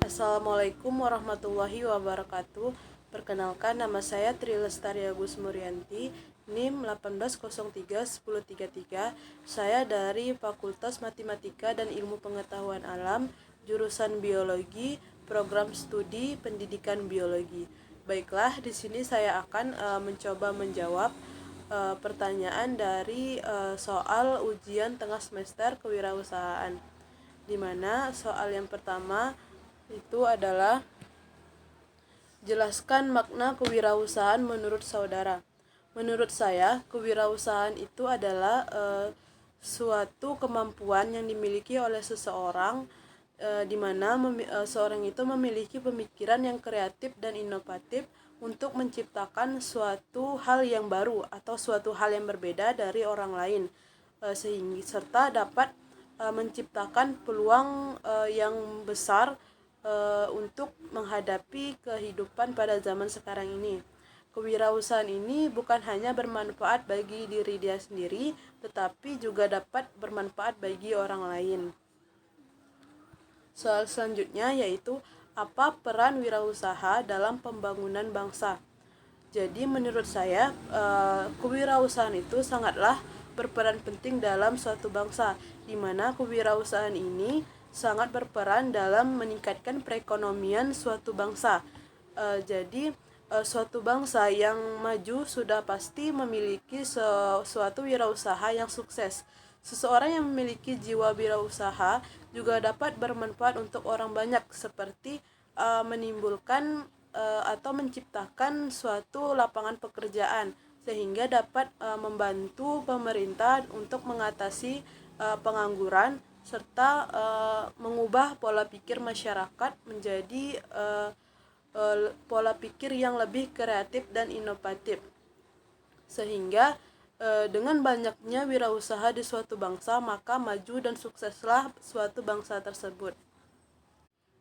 Assalamualaikum warahmatullahi wabarakatuh. Perkenalkan, nama saya Tri Lestari Agus Murianti, NIM 18031033. Saya dari Fakultas Matematika dan Ilmu Pengetahuan Alam, jurusan Biologi, program studi Pendidikan Biologi. Baiklah, di sini saya akan mencoba menjawab pertanyaan dari soal ujian tengah semester kewirausahaan, di mana soal yang pertama itu adalah jelaskan makna kewirausahaan menurut saudara. Menurut saya, kewirausahaan itu adalah suatu kemampuan yang dimiliki oleh seseorang, di mana seorang itu memiliki pemikiran yang kreatif dan inovatif untuk menciptakan suatu hal yang baru atau suatu hal yang berbeda dari orang lain, sehingga serta dapat menciptakan peluang yang besar untuk menghadapi kehidupan pada zaman sekarang ini. Kewirausahaan ini bukan hanya bermanfaat bagi diri dia sendiri, tetapi juga dapat bermanfaat bagi orang lain. Soal selanjutnya yaitu, apa peran wirausaha dalam pembangunan bangsa? Jadi menurut saya, kewirausahaan itu sangatlah berperan penting dalam suatu bangsa, di mana kewirausahaan ini sangat berperan dalam meningkatkan perekonomian suatu bangsa. Jadi suatu bangsa yang maju sudah pasti memiliki suatu wirausaha yang sukses. Seseorang yang memiliki jiwa wirausaha juga dapat bermanfaat untuk orang banyak, seperti menimbulkan atau menciptakan suatu lapangan pekerjaan, sehingga dapat membantu pemerintah untuk mengatasi pengangguran, serta mengubah pola pikir masyarakat menjadi pola pikir yang lebih kreatif dan inovatif, sehingga dengan banyaknya wirausaha di suatu bangsa, maka maju dan sukseslah suatu bangsa tersebut.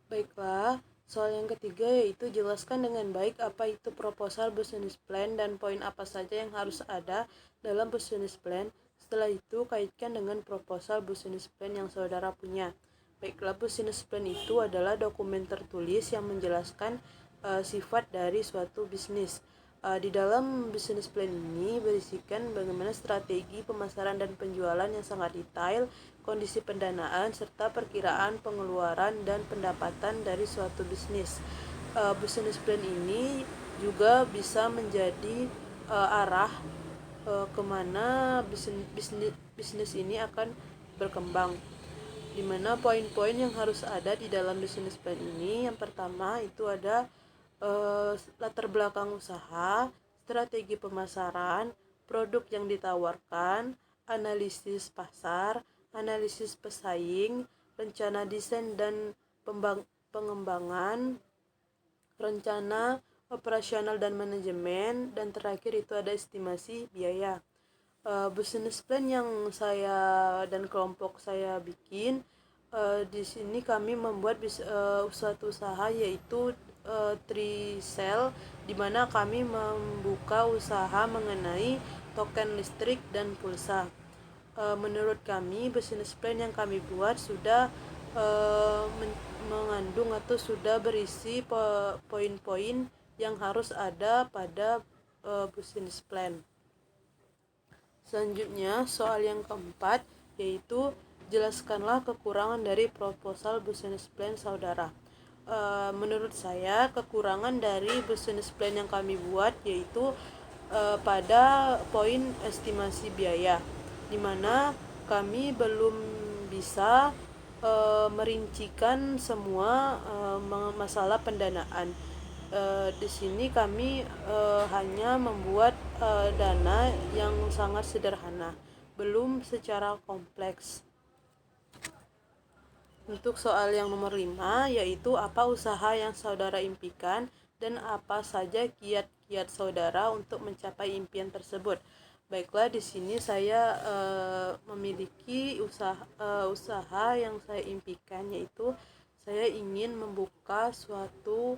Baiklah, soal yang ketiga yaitu jelaskan dengan baik apa itu proposal business plan dan poin apa saja yang harus ada dalam business plan. Setelah itu, kaitkan dengan proposal business plan yang saudara punya. Baiklah, business plan itu adalah dokumen tertulis yang menjelaskan sifat dari suatu bisnis. Di dalam business plan ini berisikan bagaimana strategi pemasaran dan penjualan yang sangat detail, kondisi pendanaan, serta perkiraan pengeluaran dan pendapatan dari suatu bisnis. Business plan ini juga bisa menjadi arah kemana bisnis ini akan berkembang. Di mana poin-poin yang harus ada di dalam business plan ini, yang pertama itu ada latar belakang usaha, strategi pemasaran, produk yang ditawarkan, analisis pasar, analisis pesaing, rencana desain dan pengembangan, rencana operasional dan manajemen, dan terakhir itu ada estimasi biaya. Business plan yang saya dan kelompok saya bikin, di sini kami membuat suatu usaha yaitu Trisel, di mana kami membuka usaha mengenai token listrik dan pulsa. Menurut kami, business plan yang kami buat sudah mengandung atau sudah berisi poin-poin yang harus ada pada business plan. Selanjutnya, soal yang keempat yaitu jelaskanlah kekurangan dari proposal business plan saudara. Menurut saya, kekurangan dari business plan yang kami buat yaitu pada poin estimasi biaya, di mana kami belum bisa merincikan semua masalah pendanaan. Di sini kami hanya membuat dana yang sangat sederhana, belum secara kompleks. Untuk soal yang nomor 5 yaitu apa usaha yang saudara impikan dan apa saja kiat-kiat saudara untuk mencapai impian tersebut. Baiklah, di sini saya memiliki usaha yang saya impikan, yaitu saya ingin membuka suatu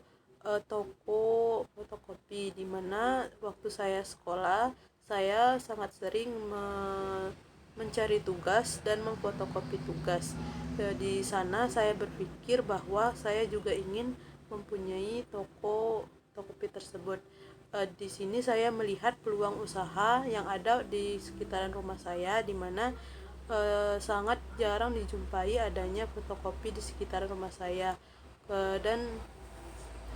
toko fotokopi, di mana waktu saya sekolah saya sangat sering mencari tugas dan memfotokopi tugas. di sana saya berpikir bahwa saya juga ingin mempunyai toko kopi tersebut. Di sini saya melihat peluang usaha yang ada di sekitaran rumah saya, di mana sangat jarang dijumpai adanya fotokopi di sekitar rumah saya. Dan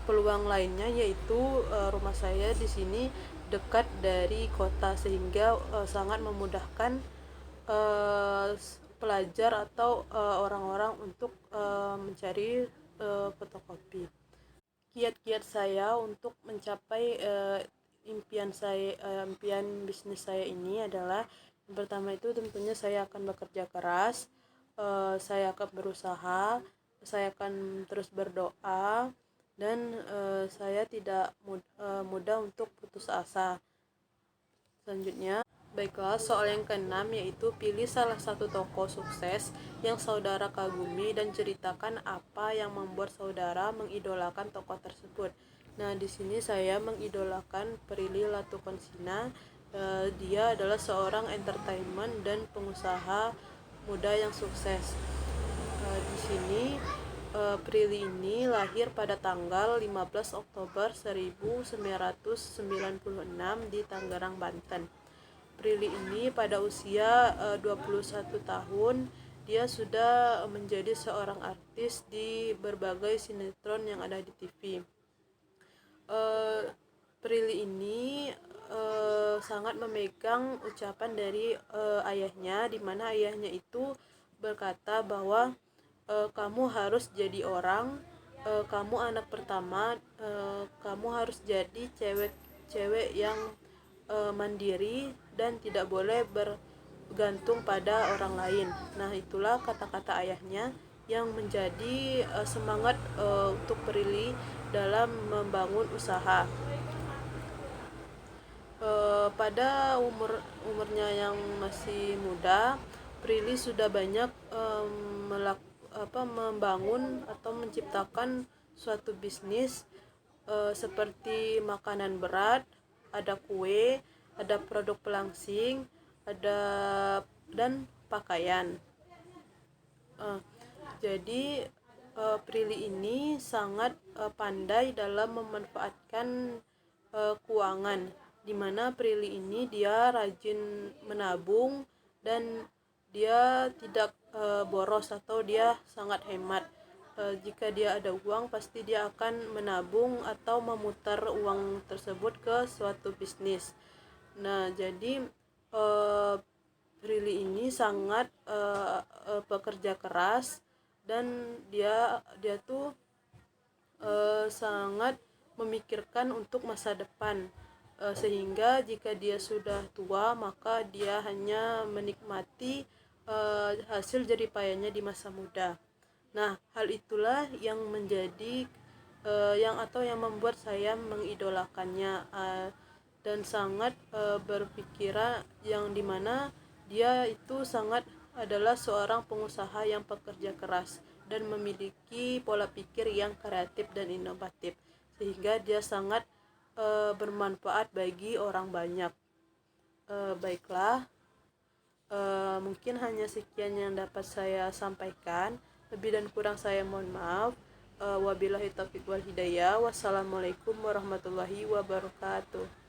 peluang lainnya yaitu rumah saya di sini dekat dari kota, sehingga sangat memudahkan pelajar atau orang-orang untuk mencari fotokopi. Kiat-kiat saya untuk mencapai impian bisnis saya ini adalah, yang pertama itu tentunya saya akan bekerja keras, saya akan berusaha, saya akan terus berdoa, dan saya tidak mudah untuk putus asa. Selanjutnya, baiklah, soal yang keenam yaitu pilih salah satu tokoh sukses yang saudara kagumi dan ceritakan apa yang membuat saudara mengidolakan tokoh tersebut. Nah, di sini saya mengidolakan Prilly Latukonsina. Dia adalah seorang entertainment dan pengusaha muda yang sukses. Di sini Prilly ini lahir pada tanggal 15 Oktober 1996 di Tangerang, Banten. Prilly ini pada usia 21 tahun dia sudah menjadi seorang artis di berbagai sinetron yang ada di TV. Prilly ini sangat memegang ucapan dari ayahnya, di mana ayahnya itu berkata bahwa kamu harus jadi orang, kamu anak pertama, kamu harus jadi cewek yang mandiri dan tidak boleh bergantung pada orang lain. Nah, itulah kata-kata ayahnya yang menjadi semangat untuk Prilly dalam membangun usaha. Pada umurnya yang masih muda, Prilly sudah banyak membangun atau menciptakan suatu bisnis seperti makanan berat, ada kue, ada produk pelangsing, ada dan pakaian. Jadi Prilly ini sangat pandai dalam memanfaatkan keuangan, di mana Prilly ini dia rajin menabung dan dia tidak boros atau dia sangat hemat. Jika dia ada uang, pasti dia akan menabung atau memutar uang tersebut ke suatu bisnis. Nah, jadi Prilly ini sangat pekerja keras, dan dia tuh sangat memikirkan untuk masa depan, sehingga jika dia sudah tua maka dia hanya menikmati hasil jeripayanya di masa muda. Nah, hal itulah yang menjadi yang membuat saya mengidolakannya, dan sangat berpikiran yang dimana dia itu sangat adalah seorang pengusaha yang pekerja keras dan memiliki pola pikir yang kreatif dan inovatif, sehingga dia sangat bermanfaat bagi orang banyak. Baiklah, mungkin hanya sekian yang dapat saya sampaikan. Lebih dan kurang saya mohon maaf. Wabillahi taufiq wal hidayah. Wassalamualaikum warahmatullahi wabarakatuh.